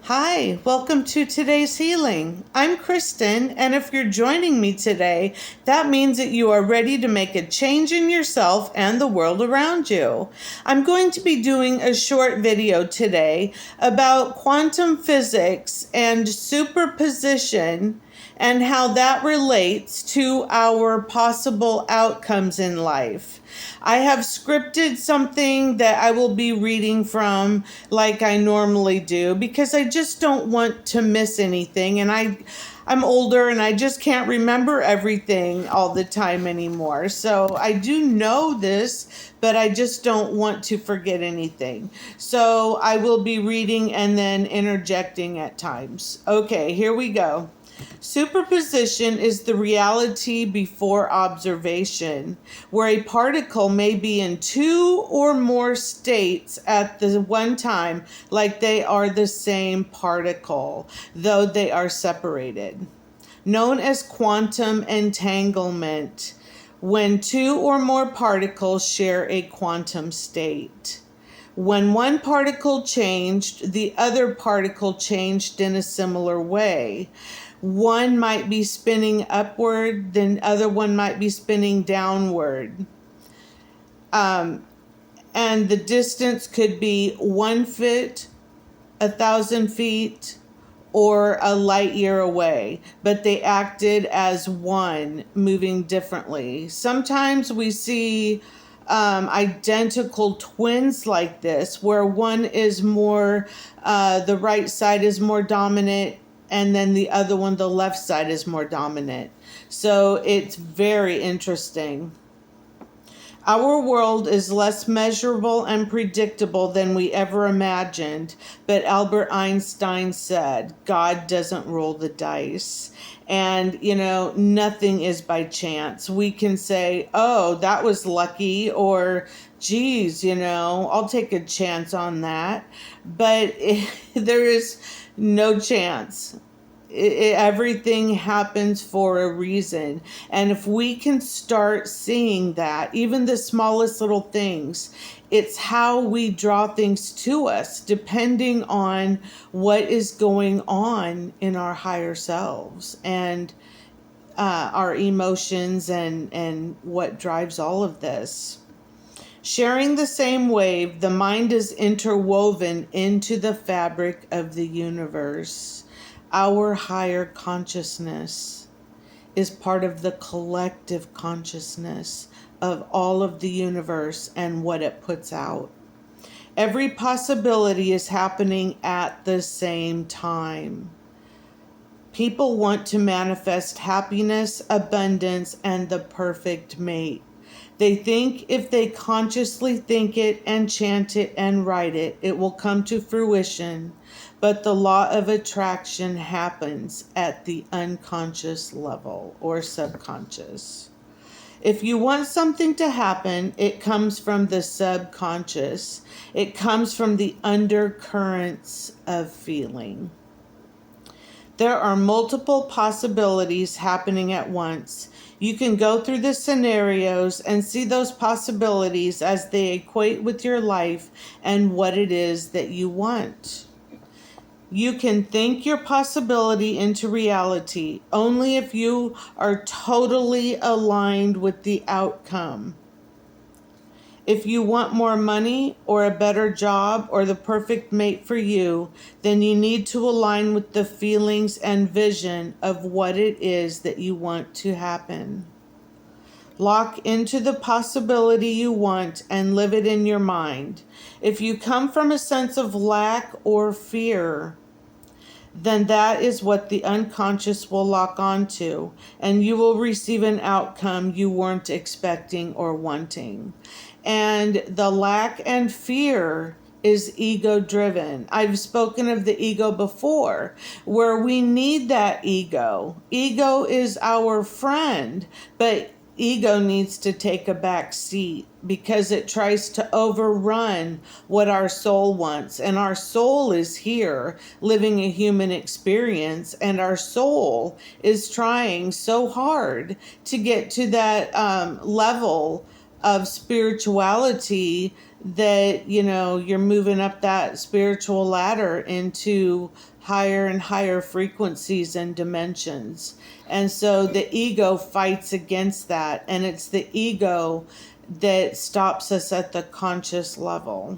Hi, welcome to today's healing. I'm Kristen, and if you're joining me today, that means that you are ready to make a change in yourself and the world around you. I'm going to be doing a short video today about quantum physics and superposition and how that relates to our possible outcomes in life. I have scripted something that I will be reading from like I normally do because I just don't want to miss anything, and I'm older and I just can't remember everything all the time anymore. So I do know this, but I just don't want to forget anything. So I will be reading and then interjecting at times. Okay, here we go. Superposition is the reality before observation, where a particle may be in two or more states at the one time, like they are the same particle, though they are separated. Known as quantum entanglement, when two or more particles share a quantum state. When one particle changed, the other particle changed in a similar way. One might be spinning upward, then other one might be spinning downward. And the distance could be 1 foot, 1,000 feet, or a light year away, but they acted as one, moving differently. Sometimes we see identical twins like this, where one is more, the right side is more dominant, and then the other one, the left side, is more dominant. So it's very interesting. Our world is less measurable and predictable than we ever imagined, but Albert Einstein said, God doesn't roll the dice. And, nothing is by chance. We can say, oh, that was lucky, or, geez, I'll take a chance on that. But there is no chance. Everything happens for a reason. And if we can start seeing that, even the smallest little things, it's how we draw things to us, depending on what is going on in our higher selves and our emotions and what drives all of this. Sharing the same wave, the mind is interwoven into the fabric of the universe. Our higher consciousness is part of the collective consciousness of all of the universe and what it puts out. Every possibility is happening at the same time. People want to manifest happiness, abundance, and the perfect mate. They think if they consciously think it and chant it and write it, it will come to fruition. But the law of attraction happens at the unconscious level or subconscious. If you want something to happen, it comes from the subconscious. It comes from the undercurrents of feeling. There are multiple possibilities happening at once. You can go through the scenarios and see those possibilities as they equate with your life and what it is that you want. You can think your possibility into reality only if you are totally aligned with the outcome. If you want more money or a better job or the perfect mate for you, then you need to align with the feelings and vision of what it is that you want to happen. Lock into the possibility you want and live it in your mind. If you come from a sense of lack or fear, then that is what the unconscious will lock onto, and you will receive an outcome you weren't expecting or wanting. And the lack and fear is ego driven. I've spoken of the ego before, where we need that ego. Ego is our friend, but ego needs to take a back seat because it tries to overrun what our soul wants. And our soul is here living a human experience, and our soul is trying so hard to get to that level of spirituality that, you're moving up that spiritual ladder into higher and higher frequencies and dimensions. And so the ego fights against that, and it's the ego that stops us at the conscious level.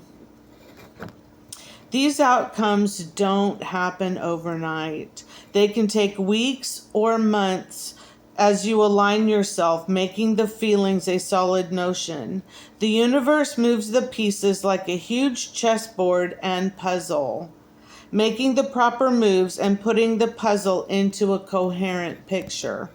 These outcomes don't happen overnight. They can take weeks or months as you align yourself, making the feelings a solid notion. The universe moves the pieces like a huge chessboard and puzzle, making the proper moves and putting the puzzle into a coherent picture.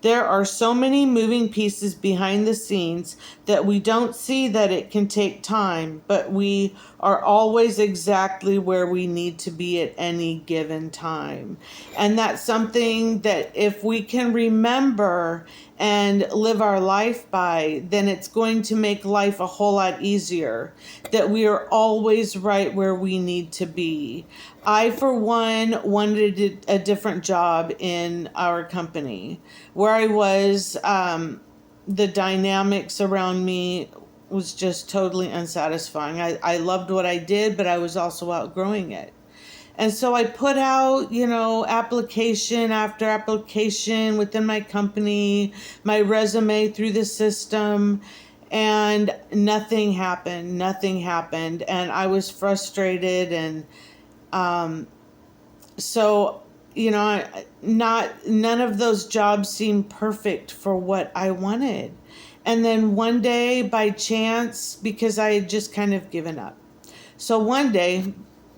There are so many moving pieces behind the scenes that we don't see that it can take time, but we are always exactly where we need to be at any given time. And that's something that if we can remember and live our life by, then it's going to make life a whole lot easier, that we are always right where we need to be. I, for one, wanted a different job in our company. Where I was, the dynamics around me was just totally unsatisfying. I loved what I did, but I was also outgrowing it. And so I put out, application after application within my company, my resume through the system, and nothing happened. Nothing happened. And I was frustrated. And so, none of those jobs seemed perfect for what I wanted. And then one day, by chance, because I had just kind of given up. So one day,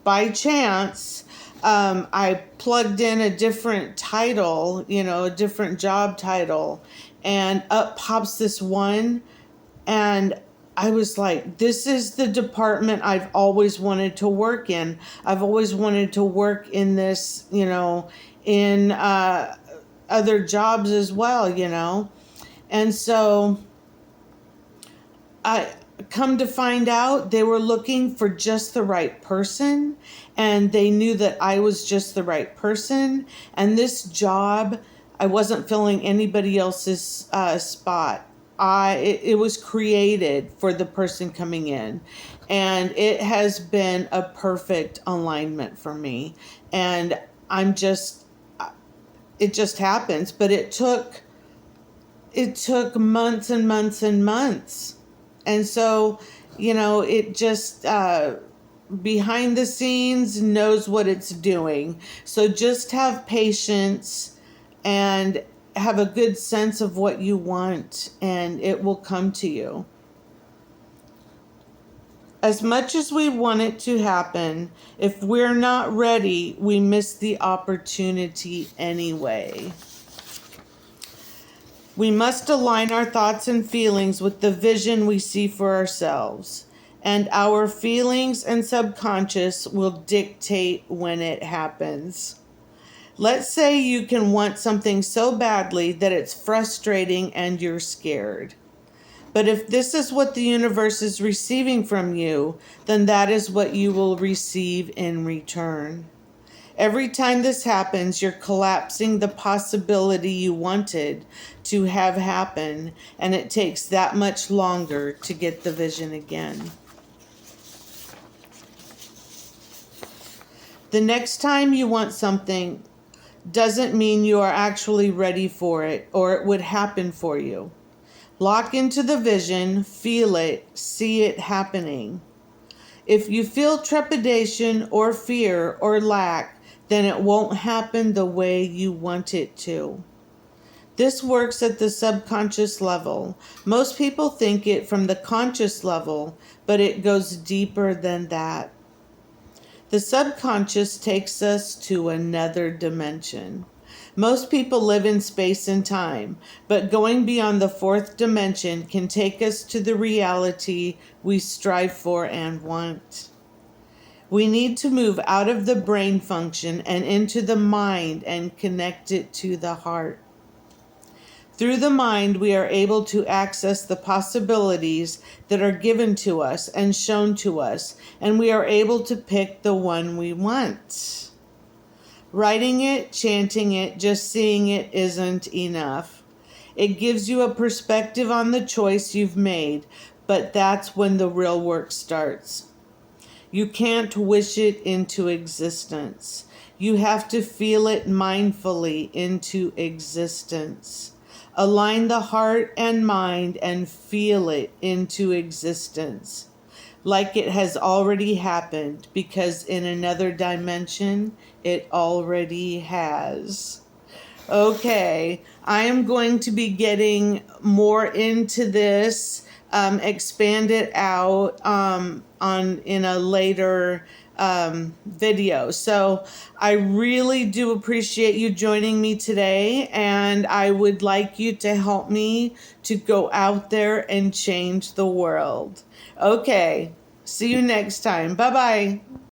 by chance, I plugged in a different title, a different job title, and up pops this one. And I was like, this is the department I've always wanted to work in. I've always wanted to work in this, in other jobs as well, And so I come to find out they were looking for just the right person, and they knew that I was just the right person. And this job, I wasn't filling anybody else's spot. It was created for the person coming in, and it has been a perfect alignment for me. And it just happens, but it took months and months and months. And so, it just, behind the scenes knows what it's doing. So just have patience and have a good sense of what you want, and it will come to you. As much as we want it to happen, if we're not ready, we miss the opportunity anyway. We must align our thoughts and feelings with the vision we see for ourselves, and our feelings and subconscious will dictate when it happens. Let's say you can want something so badly that it's frustrating and you're scared. But if this is what the universe is receiving from you, then that is what you will receive in return. Every time this happens, you're collapsing the possibility you wanted to have happen, and it takes that much longer to get the vision again. The next time you want something doesn't mean you are actually ready for it or it would happen for you. Lock into the vision, feel it, see it happening. If you feel trepidation or fear or lack, then it won't happen the way you want it to. This works at the subconscious level. Most people think it from the conscious level, but it goes deeper than that. The subconscious takes us to another dimension. Most people live in space and time, but going beyond the fourth dimension can take us to the reality we strive for and want. We need to move out of the brain function and into the mind and connect it to the heart. Through the mind, we are able to access the possibilities that are given to us and shown to us, and we are able to pick the one we want. Writing it, chanting it, just seeing it isn't enough. It gives you a perspective on the choice you've made, but that's when the real work starts. You can't wish it into existence. You have to feel it mindfully into existence. Align the heart and mind and feel it into existence like it has already happened, because in another dimension, it already has. Okay, I am going to be getting more into this, expand it out on in a later video. So I really do appreciate you joining me today, and I would like you to help me to go out there and change the world. Okay, see you next time. Bye bye.